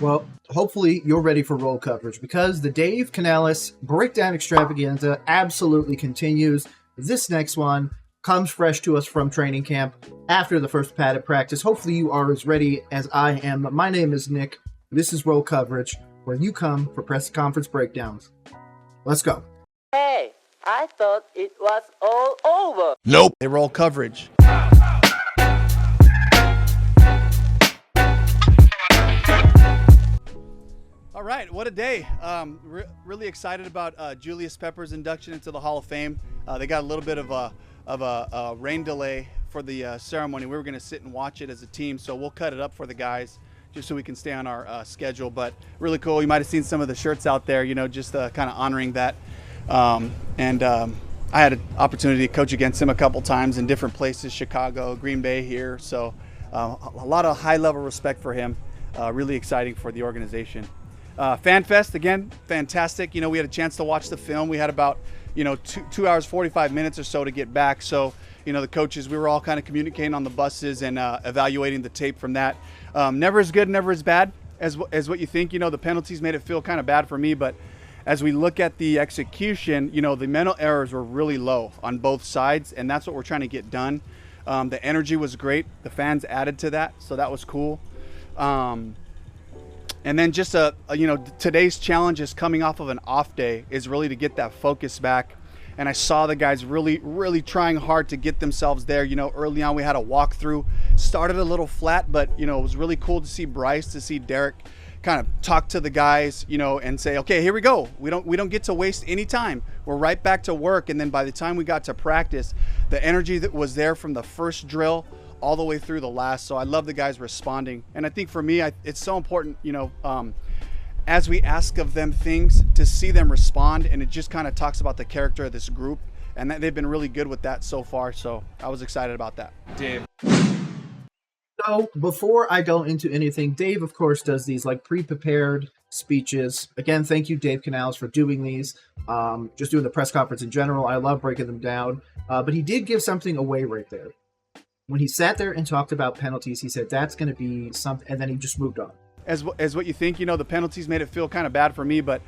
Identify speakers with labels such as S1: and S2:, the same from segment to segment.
S1: Well, hopefully you're ready for roll coverage because the Dave Canales breakdown extravaganza absolutely continues. This next one comes fresh to us from training camp after the first padded practice. Hopefully you are as ready as I am. My name is Nick. This is roll coverage, where you come for press conference breakdowns. Let's go.
S2: Hey, I thought it was all over.
S3: Nope. They roll coverage. All right, what a day. Really excited about Julius Pepper's induction into the Hall of Fame. They got a little bit of a rain delay for the ceremony. We were going to sit and watch it as a team, so we'll cut it up for the guys just so we can stay on our schedule. But really cool. You might have seen some of the shirts out there, just kind of honoring that. I had an opportunity to coach against him a couple times in different places, Chicago, Green Bay here. So a lot of high-level respect for him. Really exciting for the organization. Fanfest, again, fantastic. We had a chance to watch the film. We had about, 2 hours, 45 minutes or so to get back. So, the coaches, we were all kind of communicating on the buses and evaluating the tape from that. Never as good, never as bad as what you think. The penalties made it feel kind of bad for me. But as we look at the execution, the mental errors were really low on both sides. And that's what we're trying to get done. The energy was great. The fans added to that. So that was cool. And then just today's challenge is coming off of an off day is really to get that focus back. And I saw the guys really, really trying hard to get themselves there. Early on we had a walkthrough, started a little flat, but it was really cool to see Bryce, to see Derek kind of talk to the guys, and say, okay, here we go. We don't get to waste any time. We're right back to work. And then by the time we got to practice, the energy that was there from the first drill all the way through the last. So I love the guys responding. And I think for me, it's so important, as we ask of them things, to see them respond. And it just kind of talks about the character of this group. And that they've been really good with that so far. So I was excited about that.
S4: Dave.
S1: So before I go into anything, Dave, of course, does these like pre-prepared speeches. Again, thank you, Dave Canales, for doing these. Just doing the press conference in general. I love breaking them down. But he did give something away right there. When he sat there and talked about penalties, he said, that's going to be something, and then he just moved on.
S3: As what you think, the penalties made it feel kind of bad for me, but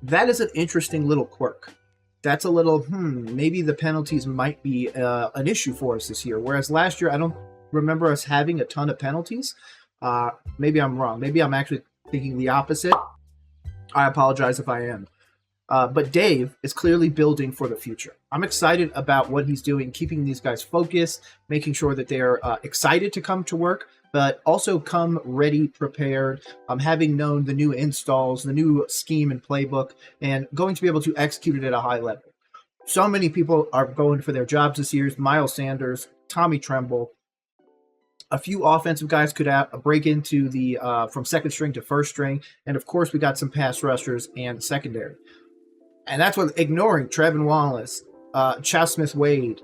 S1: that is an interesting little quirk. That's a little, maybe the penalties might be an issue for us this year. Whereas last year, I don't remember us having a ton of penalties. Maybe I'm wrong. Maybe I'm actually thinking the opposite. I apologize if I am. But Dave is clearly building for the future. I'm excited about what he's doing, keeping these guys focused, making sure that they're excited to come to work, but also come ready, prepared, having known the new installs, the new scheme and playbook, and going to be able to execute it at a high level. So many people are going for their jobs this year. Miles Sanders, Tommy Tremble. A few offensive guys could break into the from second string to first string. And of course, we got some pass rushers and secondary. And that's what ignoring Trevin Wallace, Chas Smith-Wade,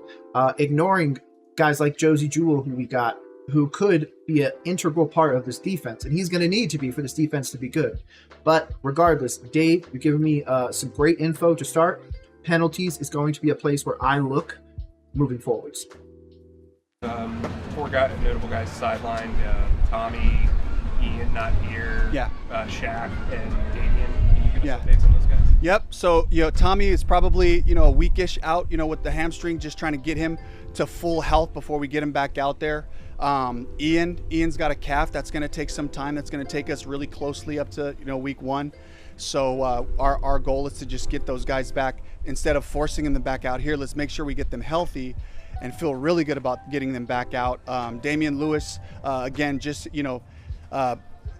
S1: ignoring guys like Josie Jewell, who we got, who could be an integral part of this defense. And he's going to need to be for this defense to be good. But regardless, Dave, you've given me some great info to start. Penalties is going to be a place where I look moving forwards.
S4: Four notable guys sidelined. Tommy, Ian, not here.
S3: Yeah.
S4: Shaq, and Damian. Can you give us
S3: Yeah.
S4: updates on those guys?
S3: Yep. So, Tommy is probably, a weekish out, with the hamstring, just trying to get him to full health before we get him back out there. Ian's got a calf. That's going to take some time. That's going to take us really closely up to, week 1. So our goal is to just get those guys back. Instead of forcing them back out here, let's make sure we get them healthy and feel really good about getting them back out. Damian Lewis, again, just,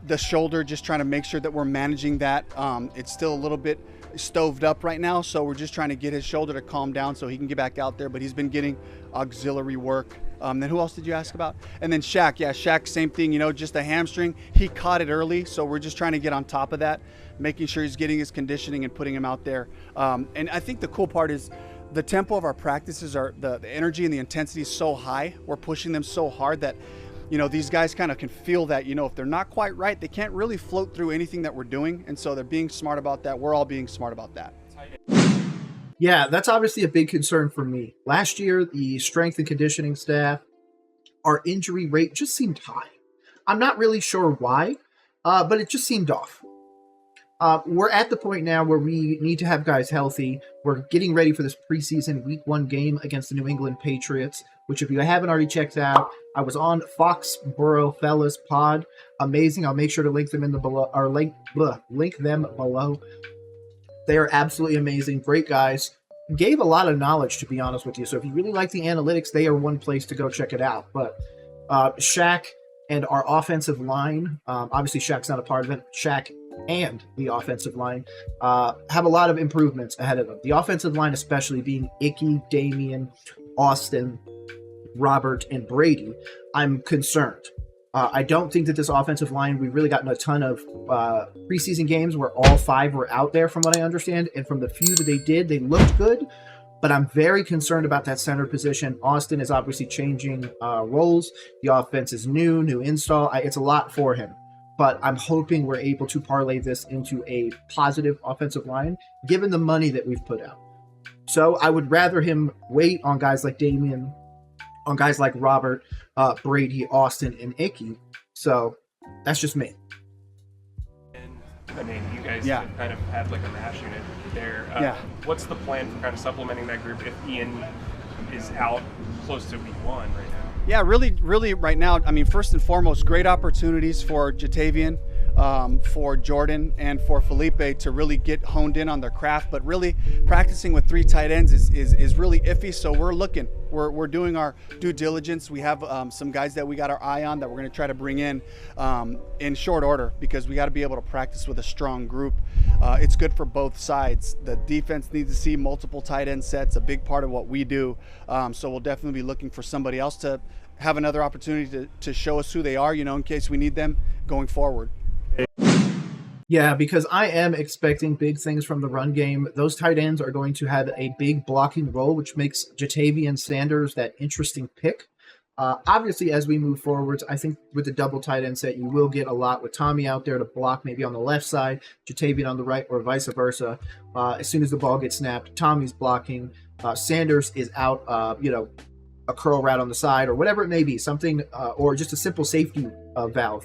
S3: the shoulder, just trying to make sure that we're managing that. It's still a little bit stoved up right now, so we're just trying to get his shoulder to calm down so he can get back out there, but he's been getting auxiliary work. Then who else did you ask about? And then Shaq. Yeah, Shaq, same thing, just a hamstring. He caught it early, so we're just trying to get on top of that, making sure he's getting his conditioning and putting him out there. And I think the cool part is the tempo of our practices are the energy and the intensity is so high. We're pushing them so hard that these guys kind of can feel that, if they're not quite right, they can't really float through anything that we're doing. And so they're being smart about that. We're all being smart about that.
S1: Yeah, that's obviously a big concern for me. Last year, the strength and conditioning staff, our injury rate just seemed high. I'm not really sure why. but it just seemed off. We're at the point now where we need to have guys healthy. We're getting ready for this preseason Week 1 game against the New England Patriots, which if you haven't already checked out, I was on Foxborough Fellas Pod. Amazing. I'll make sure to link them in the below, or link them below. They are absolutely amazing. Great guys. Gave a lot of knowledge, to be honest with you. So if you really like the analytics, they are one place to go check it out. But Shaq and our offensive line, obviously Shaq's not a part of it. Shaq and the offensive line have a lot of improvements ahead of them. The offensive line especially being Icky, Damian, Austin, Robert, and Brady. I'm concerned. I don't think that this offensive line, we've really gotten a ton of preseason games where all 5 were out there from what I understand, and from the few that they did, they looked good, but I'm very concerned about that center position. Austin is obviously changing roles. The offense is new install. It's a lot for him. But I'm hoping we're able to parlay this into a positive offensive line, given the money that we've put out. So I would rather him wait on guys like Damian, on guys like Robert, Brady, Austin, and Icky. So that's just me.
S4: And I mean, you guys
S3: Yeah.
S4: kind of had like a mash unit there.
S3: Yeah.
S4: What's the plan for kind of supplementing that group if Ian is out close to week 1 right now?
S3: Yeah, really right now, I mean, first and foremost, great opportunities for Jatavian, for Jordan, and for Felipe to really get honed in on their craft. But really practicing with 3 tight ends is really iffy. So we're doing our due diligence. We have some guys that we got our eye on that we're going to try to bring in short order, because we got to be able to practice with a strong group. It's good for both sides. The defense needs to see multiple tight end sets, a big part of what we do. So we'll definitely be looking for somebody else to have another opportunity to show us who they are, in case we need them going forward.
S1: Yeah, because I am expecting big things from the run game. Those tight ends are going to have a big blocking role, which makes Jatavian Sanders that interesting pick. Obviously, as we move forwards, I think with the double tight end set, you will get a lot with Tommy out there to block, maybe on the left side, Jatavian on the right, or vice versa. As soon as the ball gets snapped, Tommy's blocking. Sanders is out, a curl route on the side, or whatever it may be, something, or just a simple safety valve.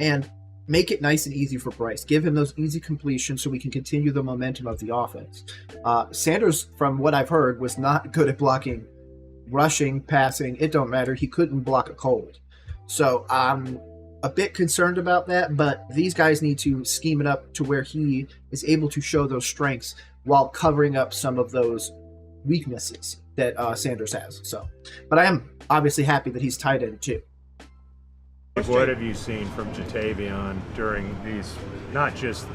S1: And make it nice and easy for Bryce. Give him those easy completions so we can continue the momentum of the offense. Sanders, from what I've heard, was not good at blocking, rushing, passing. It don't matter. He couldn't block a cold. So I'm a bit concerned about that, but these guys need to scheme it up to where he is able to show those strengths while covering up some of those weaknesses that Sanders has. So, but I am obviously happy that he's tight end too.
S5: What have you seen from Jatavian during these, not just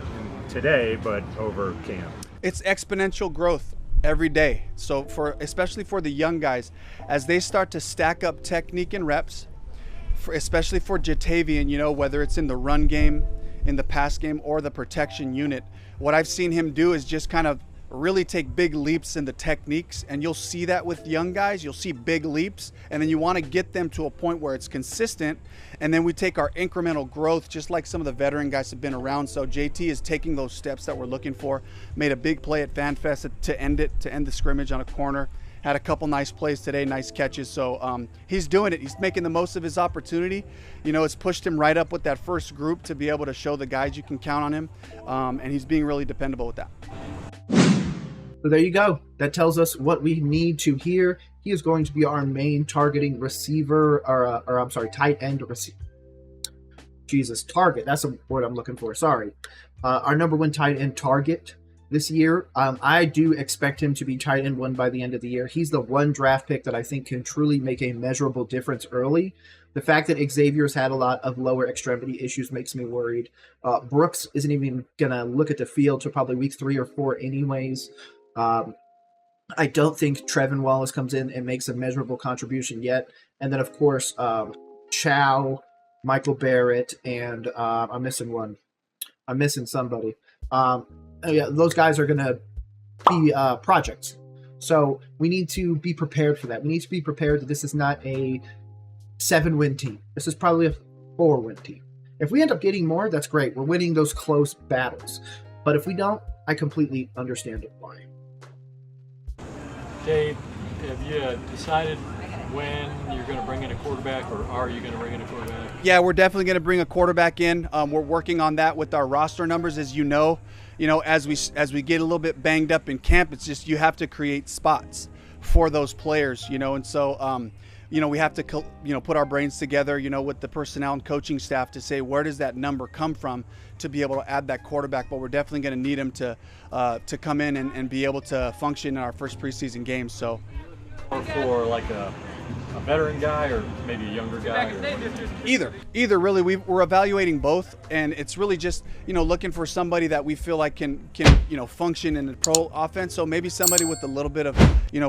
S5: today, but over camp?
S3: It's exponential growth every day. So especially for the young guys, as they start to stack up technique and reps, especially for Jatavian, whether it's in the run game, in the pass game, or the protection unit, what I've seen him do is just kind of really take big leaps in the techniques, and you'll see that with young guys. You'll see big leaps, and then you want to get them to a point where it's consistent, and then we take our incremental growth, just like some of the veteran guys have been around. So JT is taking those steps that we're looking for. Made a big play at Fanfest to end the scrimmage on a corner. Had a couple nice plays today, nice catches. So he's doing it. He's making the most of his opportunity. It's pushed him right up with that first group to be able to show the guys you can count on him, and he's being really dependable with that.
S1: So there you go. That tells us what we need to hear. He is going to be our main targeting receiver, tight end receiver. Target. That's a word I'm looking for. Sorry. Our number 1 tight end target this year. I do expect him to be tight end 1 by the end of the year. He's the one draft pick that I think can truly make a measurable difference early. The fact that Xavier's had a lot of lower extremity issues makes me worried. Brooks isn't even going to look at the field till probably week 3 or 4 anyways. I don't think Trevin Wallace comes in and makes a measurable contribution yet. And then, of course, Chow, Michael Barrett, and I'm missing one. I'm missing somebody. Yeah, those guys are going to be projects. So we need to be prepared for that. We need to be prepared that this is not a 7-win team. This is probably a 4-win team. If we end up getting more, that's great. We're winning those close battles. But if we don't, I completely understand why.
S6: Dave, have you decided when you're going to bring in a quarterback, or are you going to bring in a quarterback?
S3: Yeah, we're definitely going to bring a quarterback in. We're working on that with our roster numbers, as you know. As we get a little bit banged up in camp, it's just you have to create spots for those players, and so we have to put our brains together, with the personnel and coaching staff to say where does that number come from to be able to add that quarterback. But we're definitely going to need him to come in and be able to function in our first preseason game. So,
S6: Or for like a veteran guy, or maybe a younger guy?
S3: Either really. We're evaluating both, and it's really just looking for somebody that we feel like can function in the pro offense. So maybe somebody with a little bit of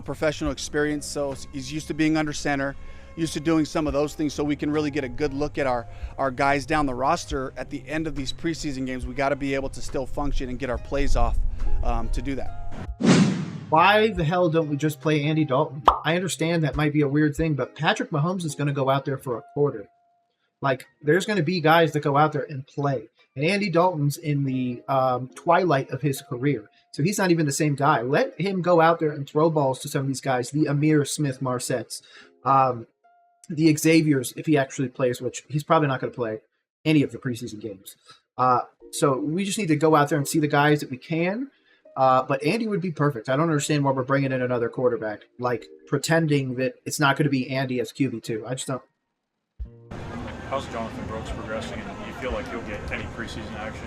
S3: professional experience. So he's used to being under center, used to doing some of those things. So we can really get a good look at our guys down the roster at the end of these preseason games. We got to be able to still function and get our plays off to do that.
S1: Why the hell don't we just play Andy Dalton? I understand that might be a weird thing, but Patrick Mahomes is going to go out there for a quarter. Like, there's going to be guys that go out there and play. And Andy Dalton's in the twilight of his career. So he's not even the same guy. Let him go out there and throw balls to some of these guys, the Amir Smith-Marsetts, the Xaviers, if he actually plays, which he's probably not going to play any of the preseason games. So we just need to go out there and see the guys that we can. But Andy would be perfect. I don't understand why we're bringing in another quarterback, like pretending that it's not going to be Andy as QB2. I just don't.
S7: How's Jonathan Brooks progressing, and do you feel like he'll get any preseason action?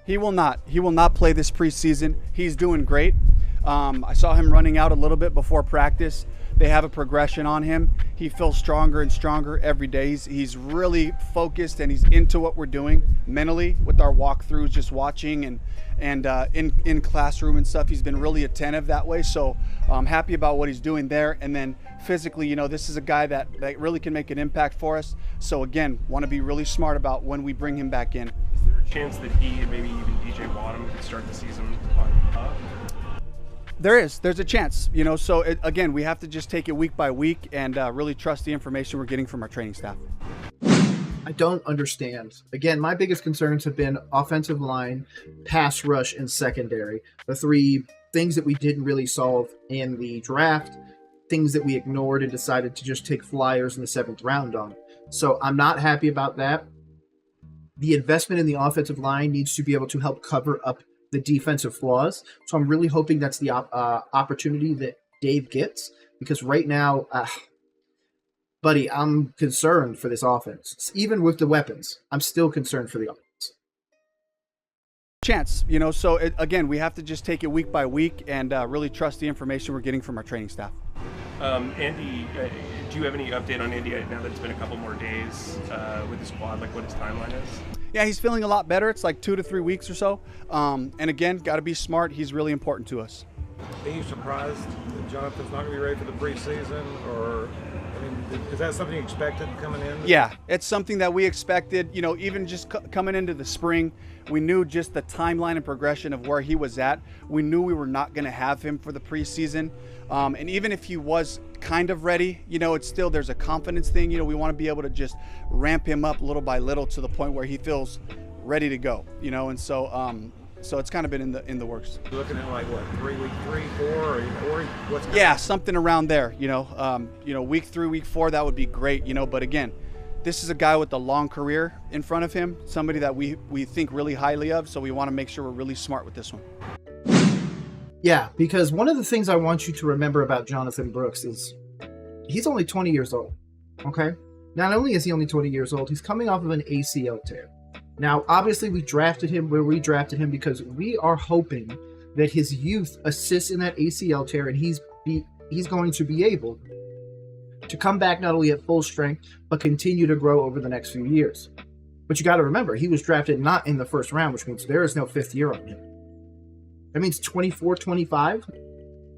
S3: He will not. He will not play this preseason. He's doing great. I saw him running out a little bit before practice. They have a progression on him. He feels stronger and stronger every day. He's really focused, and he's into what we're doing mentally with our walkthroughs, just watching and in classroom and stuff. He's been really attentive that way. So I'm happy about what he's doing there. And then physically, this is a guy that really can make an impact for us. So again, want to be really smart about when we bring him back in.
S4: Is there a chance that he and maybe even DJ Wadham could start the season on top?
S3: There's a chance, so again, we have to just take it week by week and really trust the information we're getting from our training staff.
S1: I don't understand. Again, my biggest concerns have been offensive line, pass rush, and secondary. The three things that we didn't really solve in the draft, things that we ignored and decided to just take flyers in the 7th round on. So I'm not happy about that. The investment in the offensive line needs to be able to help cover up the defensive flaws. So I'm really hoping that's the opportunity that Dave gets, because right now, buddy, I'm concerned for this offense. Even with the weapons, I'm still concerned for the offense.
S3: Chance, so again, we have to just take it week by week and really trust the information we're getting from our training staff.
S4: Andy, do you have any update on Andy now that it's been a couple more days with his quad, like what his timeline is?
S3: Yeah, he's feeling a lot better. It's like 2 to 3 weeks or so. And again, got to be smart. He's really important to us.
S8: Are you surprised that Jonathan's not going to be ready for the preseason? Or, is that something you expected coming in?
S3: Yeah, it's something that we expected. Even just coming into the spring, we knew just the timeline and progression of where he was at. We knew we were not going to have him for the preseason. And even if he was kind of ready, it's still, there's a confidence thing. We want to be able to just ramp him up little by little to the point where he feels ready to go, and so it's kind of been in the works.
S8: You're looking at like what, 3, week 3, 4, or what's
S3: yeah, something around there, week 3, week 4, that would be great, but again, this is a guy with a long career in front of him, somebody that we think really highly of, so we want to make sure we're really smart with this one.
S1: Yeah, because one of the things I want you to remember about Jonathan Brooks is he's only 20 years old, okay? Not only is he only 20 years old, he's coming off of an ACL tear. Now, obviously, we drafted him where we drafted him because we are hoping that his youth assists in that ACL tear, and he's going to be able to come back not only at full strength, but continue to grow over the next few years. But you got to remember, he was drafted not in the first round, which means there is no 5th year on him. That means 24, 25,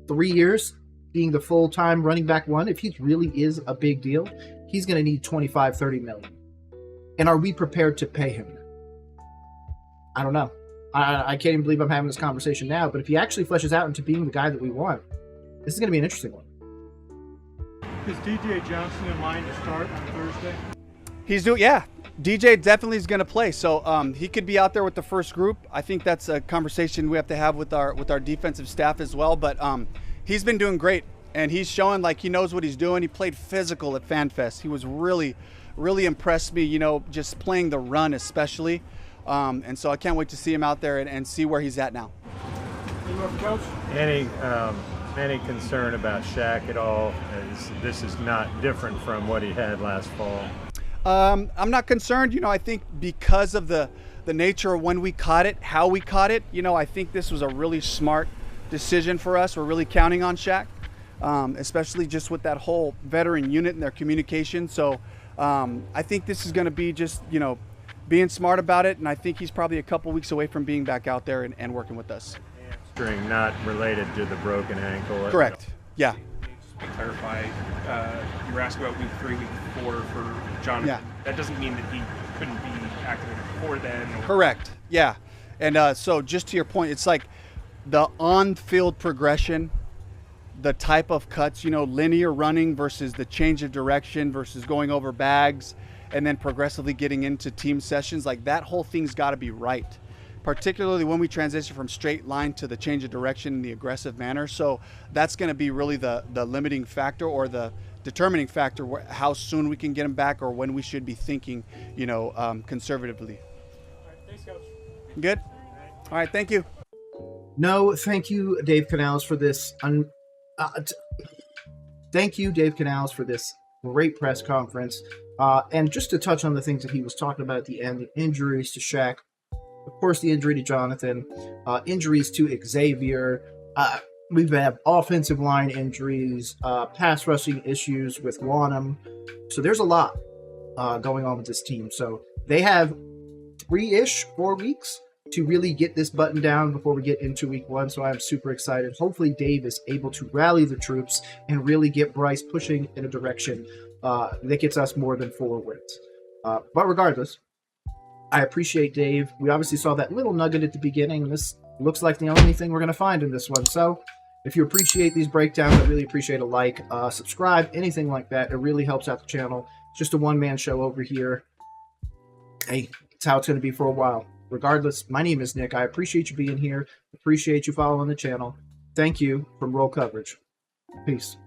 S1: 3 years being the full-time running back one. If he really is a big deal, he's going to need 25, 30 million. And are we prepared to pay him? I don't know. I can't even believe I'm having this conversation now, but if he actually fleshes out into being the guy that we want, this is going to be an interesting one.
S9: Is DJ Johnson in line to start on Thursday?
S3: Yeah. DJ definitely is going to play, so he could be out there with the first group. I think that's a conversation we have to have with our defensive staff as well. But he's been doing great. and he's showing like he knows what he's doing. He played physical at Fanfest. He was really impressed me, just playing the run especially. And so I can't wait to see him out there and see where he's at now.
S5: Any concern about Shaq at all? This is not different from what he had last fall.
S3: I'm not concerned. I think because of the nature of when we caught it, how we caught it, I think this was a really smart decision for us. We're really counting on Shaq, especially just with that whole veteran unit and their communication. So I think this is going to be just, being smart about it. And I think he's probably a couple weeks away from being back out there and working with us.
S5: Hamstring not related to the broken ankle.
S3: Correct. Yeah.
S4: Just to clarify, you were asked about week 3, week 4 for Jonathan.
S3: Yeah.
S4: That doesn't mean that he couldn't be activated before then.
S3: Correct. Yeah. And so just to your point, it's like the on-field progression, the type of cuts, linear running versus the change of direction versus going over bags and then progressively getting into team sessions, like that whole thing's got to be right, particularly when we transition from straight line to the change of direction in the aggressive manner. So that's going to be really the limiting factor or the determining factor how soon we can get him back or when we should be thinking, conservatively.
S9: All right, thanks, Coach.
S3: Good? All right, thank you.
S1: No, thank you, Dave Canales, for this. Thank you, Dave Canales, for this great press conference. And just to touch on the things that he was talking about at the end, the injuries to Shaq, of course, the injury to Jonathan, injuries to Xavier. We've had offensive line injuries, pass rushing issues with Wanham. So there's a lot going on with this team. So they have 4 weeks to really get this button down before we get into week 1. So I'm super excited. Hopefully Dave is able to rally the troops and really get Bryce pushing in a direction that gets us more than 4 wins. But regardless, I appreciate Dave. We obviously saw that little nugget at the beginning. This looks like the only thing we're going to find in this one. So if you appreciate these breakdowns, I really appreciate a like, subscribe, anything like that. It really helps out the channel. It's just a one-man show over here. Hey, it's how it's going to be for a while. Regardless, my name is Nick. I appreciate you being here. Appreciate you following the channel. Thank you from Roll Coverage. Peace.